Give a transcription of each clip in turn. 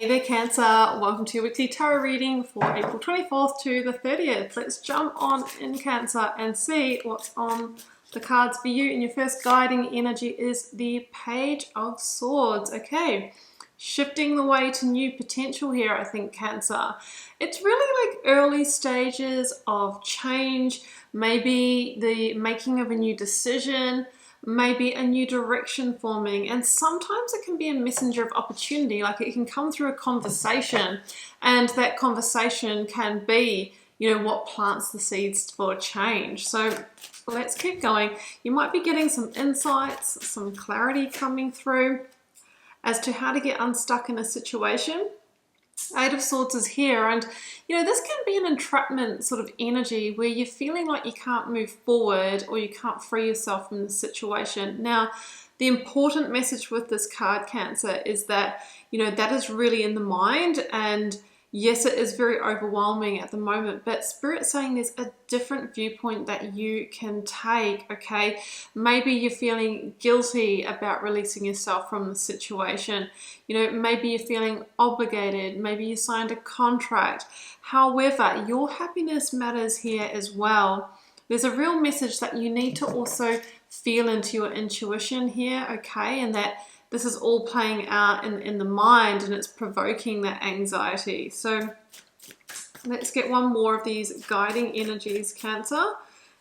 Hey there Cancer, welcome to your weekly tarot reading for April 24th to the 30th. Let's jump on in Cancer and see what's on the cards for you. And your first guiding energy is the Page of Swords. Okay, shifting the way to new potential here, I think, Cancer. It's really like early stages of change, maybe the making of a new decision, maybe a new direction forming, and sometimes it can be a messenger of opportunity. Like it can come through a conversation, and that conversation can be, what plants the seeds for change. So let's keep going. You might be getting some insights, some clarity coming through as to how to get unstuck in a situation. Eight of Swords is here, and this can be an entrapment sort of energy where you're feeling like you can't move forward or you can't free yourself from the situation. Now, the important message with this card, Cancer, is that that is really in the mind, and yes, it is very overwhelming at the moment, but Spirit's saying there's a different viewpoint that you can take, okay? Maybe you're feeling guilty about releasing yourself from the situation. Maybe you're feeling obligated. Maybe you signed a contract. However, your happiness matters here as well. There's a real message that you need to also feel into your intuition here, okay? And that this is all playing out in the mind, and it's provoking that anxiety. So let's get one more of these guiding energies, Cancer.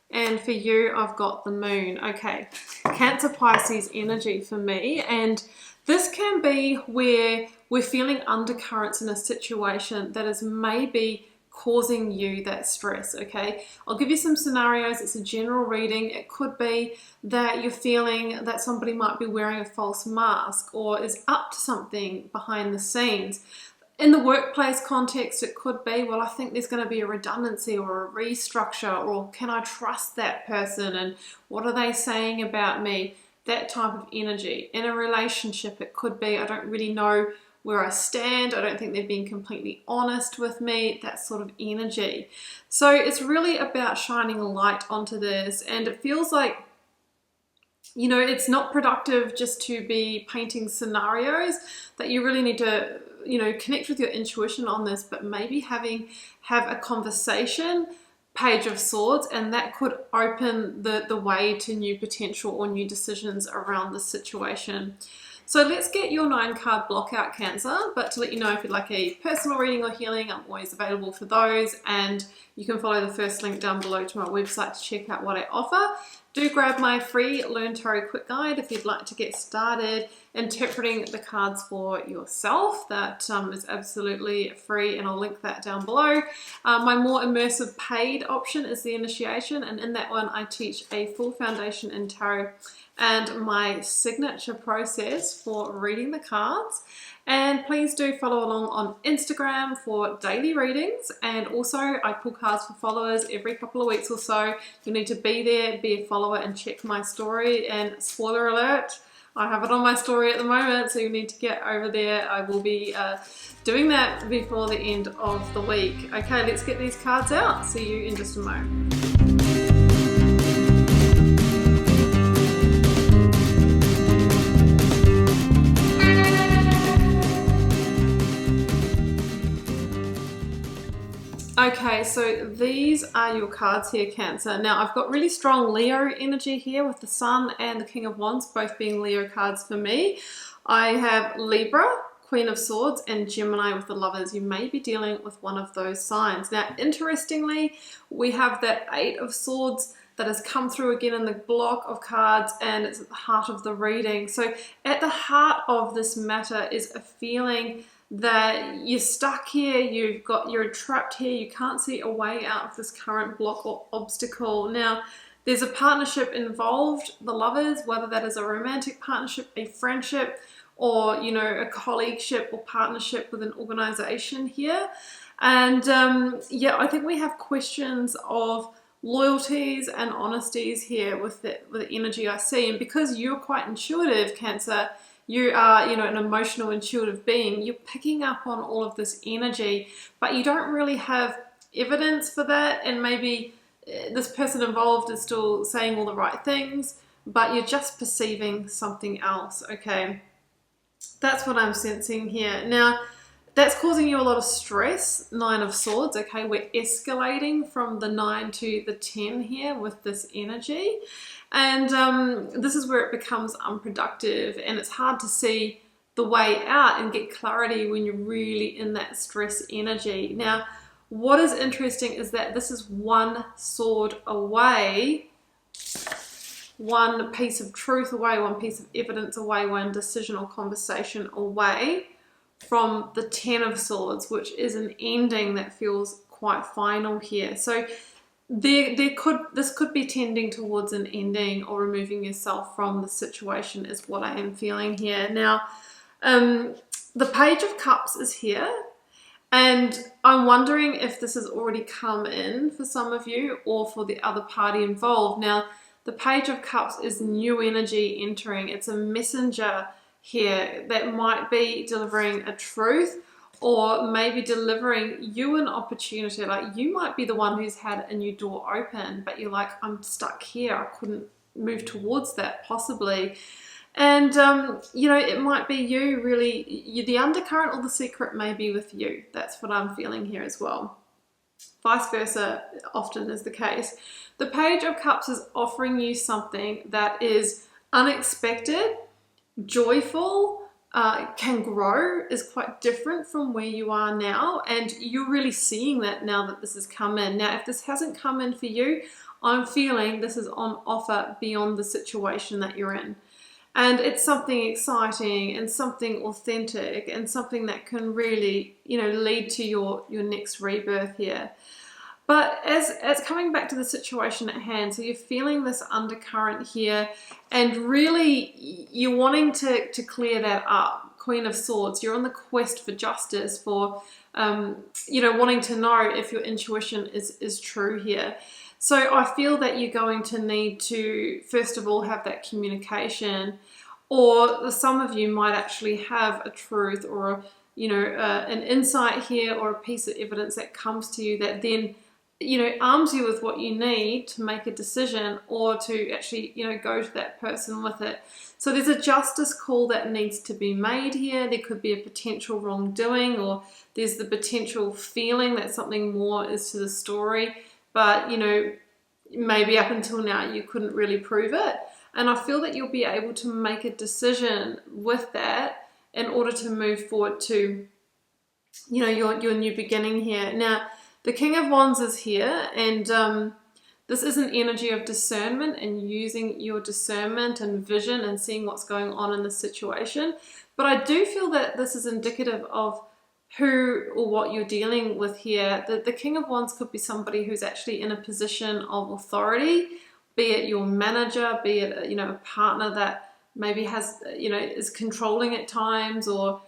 And for you, I've got the Moon. Okay, Cancer Pisces energy for me. And this can be where we're feeling undercurrents in a situation that is maybe causing you that stress, okay? I'll give you some scenarios. It's a general reading. It could be that you're feeling that somebody might be wearing a false mask or is up to something behind the scenes. In the workplace context, it could be, well, I think there's going to be a redundancy or a restructure, or can I trust that person, and what are they saying about me? That type of energy. In a relationship, it could be, I don't really know where I stand. I don't think they're being completely honest with me, that sort of energy. So it's really about shining a light onto this, and it feels like, it's not productive just to be painting scenarios, that you really need to, connect with your intuition on this, but maybe have a conversation, Page of Swords, and that could open the way to new potential or new decisions around the situation. So let's get your 9-card block out, Cancer. But to let you know, if you'd like a personal reading or healing, I'm always available for those. And you can follow the first link down below to my website to check out what I offer. Do grab my free Learn Tarot Quick Guide if you'd like to get started interpreting the cards for yourself. That is absolutely free, and I'll link that down below. My more immersive paid option is the Initiation, and in that one I teach a full foundation in tarot and my signature process for reading the cards. And please do follow along on Instagram for daily readings. And also I pull cards for followers every couple of weeks or so. You need to be there, be a follower, and check my story. And spoiler alert, I have it on my story at the moment, so you need to get over there. I will be doing that before the end of the week. Okay, let's get these cards out. See you in just a moment. Okay, so these are your cards here, Cancer. Now, I've got really strong Leo energy here with the Sun and the King of Wands, both being Leo cards for me. I have Libra, Queen of Swords, and Gemini with the Lovers. You may be dealing with one of those signs. Now, interestingly, we have that 8 of Swords that has come through again in the block of cards, and it's at the heart of the reading. So at the heart of this matter is a feeling that you're stuck here, you're trapped here, you can't see a way out of this current block or obstacle. Now, there's a partnership involved, the Lovers, whether that is a romantic partnership, a friendship, or a colleagueship or partnership with an organization here. And I think we have questions of loyalties and honesties here with the energy I see. And because you're quite intuitive, Cancer, you are, an emotional, intuitive being, you're picking up on all of this energy, but you don't really have evidence for that. And maybe this person involved is still saying all the right things, but you're just perceiving something else, okay? That's what I'm sensing here. Now, that's causing you a lot of stress. 9 of Swords, okay? We're escalating from the 9 to the 10 here with this energy. And this is where it becomes unproductive, and it's hard to see the way out and get clarity when you're really in that stress energy. Now, what is interesting is that this is 1 sword away, 1 piece of truth away, 1 piece of evidence away, 1 decision or conversation away from the 10 of Swords, which is an ending that feels quite final here. So this could be tending towards an ending or removing yourself from the situation is what I am feeling here. Now, the Page of Cups is here, and I'm wondering if this has already come in for some of you or for the other party involved. Now, the Page of Cups is new energy entering. It's a messenger here that might be delivering a truth, or maybe delivering you an opportunity. Like, you might be the one who's had a new door open, but you're like, I'm stuck here, I couldn't move towards that possibly. And you know, it might be you really, the undercurrent or the secret may be with you. That's what I'm feeling here as well. Vice versa often is the case. The Page of Cups is offering you something that is unexpected, joyful, can grow, is quite different from where you are now, and you're really seeing that now that this has come in. Now, if this hasn't come in for you, I'm feeling this is on offer beyond the situation that you're in. And it's something exciting and something authentic and something that can really, you know, lead to your next rebirth here. But as coming back to the situation at hand, so you're feeling this undercurrent here, and really you're wanting to clear that up. Queen of Swords, you're on the quest for justice, for you know, wanting to know if your intuition is true here. So I feel that you're going to need to, first of all, have that communication, or some of you might actually have a truth or, you know, an insight here, or a piece of evidence that comes to you that then, you know, arms you with what you need to make a decision, or to actually, you know, go to that person with it. So there's a justice call that needs to be made here. There could be a potential wrongdoing, or there's the potential feeling that something more is to the story, but, you know, maybe up until now you couldn't really prove it. And I feel that you'll be able to make a decision with that in order to move forward to, you know, your new beginning here. Now, the King of Wands is here, and this is an energy of discernment and using your discernment and vision and seeing what's going on in the situation. But I do feel that this is indicative of who or what you're dealing with here. The King of Wands could be somebody who's actually in a position of authority, be it your manager, be it, you know, a partner that maybe has, you know, is controlling at times, or,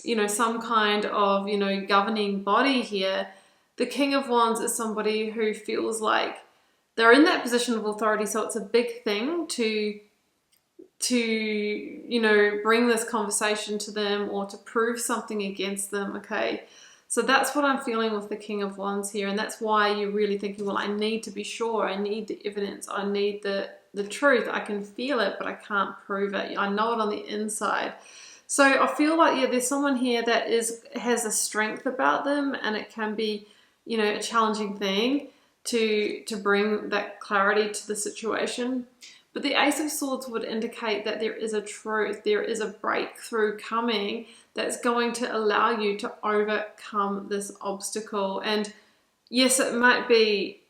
you know, some kind of, you know, governing body here. The King of Wands is somebody who feels like they're in that position of authority, so it's a big thing to you know, bring this conversation to them or to prove something against them, okay? So that's what I'm feeling with the King of Wands here, and that's why you're really thinking, well, I need to be sure, I need the evidence, I need the truth. I can feel it, but I can't prove it. I know it on the inside. So I feel like, yeah, there's someone here that has a strength about them, and it can be, you know, a challenging thing to bring that clarity to the situation. But the Ace of Swords would indicate that there is a truth, there is a breakthrough coming that's going to allow you to overcome this obstacle. And yes, it might be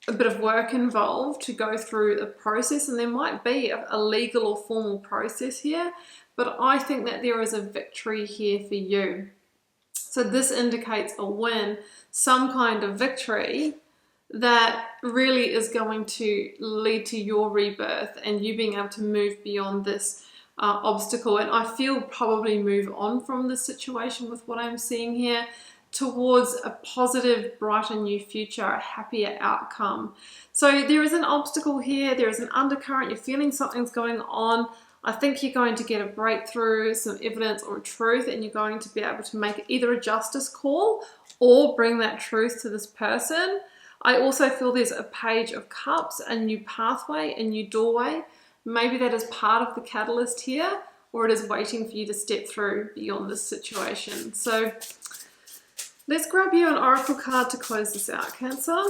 a bit of work involved to go through the process, and there might be a legal or formal process here, but I think that there is a victory here for you. So this indicates a win, some kind of victory that really is going to lead to your rebirth and you being able to move beyond this obstacle. And I feel probably move on from this situation with what I'm seeing here towards a positive, brighter new future, a happier outcome. So there is an obstacle here, there is an undercurrent, you're feeling something's going on. I think you're going to get a breakthrough, some evidence or a truth, and you're going to be able to make either a justice call or bring that truth to this person. I also feel there's a Page of Cups, a new pathway, a new doorway. Maybe that is part of the catalyst here. or it is waiting for you to step through beyond this situation. So let's grab you an oracle card to close this out, Cancer.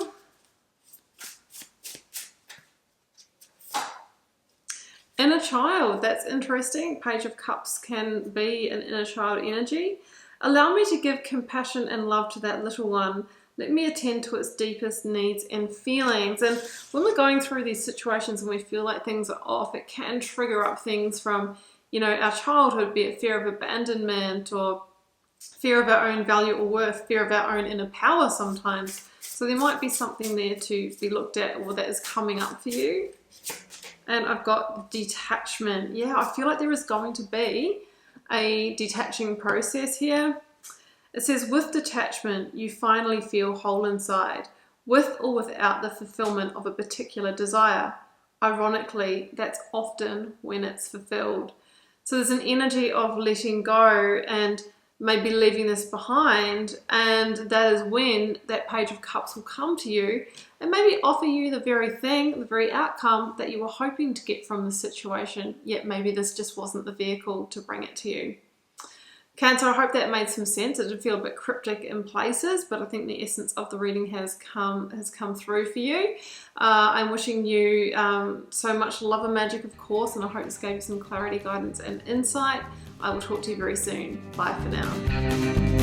Inner child, that's interesting. Page of Cups can be an inner child energy. Allow me to give compassion and love to that little one. Let me attend to its deepest needs and feelings. And when we're going through these situations and we feel like things are off, it can trigger up things from, you know, our childhood, be it fear of abandonment or fear of our own value or worth, fear of our own inner power sometimes. So there might be something there to be looked at or that is coming up for you. And I've got detachment. Yeah, I feel like there is going to be a detaching process here. It says, with detachment, you finally feel whole inside, with or without the fulfillment of a particular desire. Ironically, that's often when it's fulfilled. So there's an energy of letting go and maybe leaving this behind, and that is when that Page of Cups will come to you and maybe offer you the very thing, the very outcome that you were hoping to get from the situation, yet maybe this just wasn't the vehicle to bring it to you. Cancer, I hope that made some sense. It did feel a bit cryptic in places, but I think the essence of the reading has come through for you. I'm wishing you so much love and magic, of course, and I hope this gave you some clarity, guidance, and insight. I will talk to you very soon. Bye for now.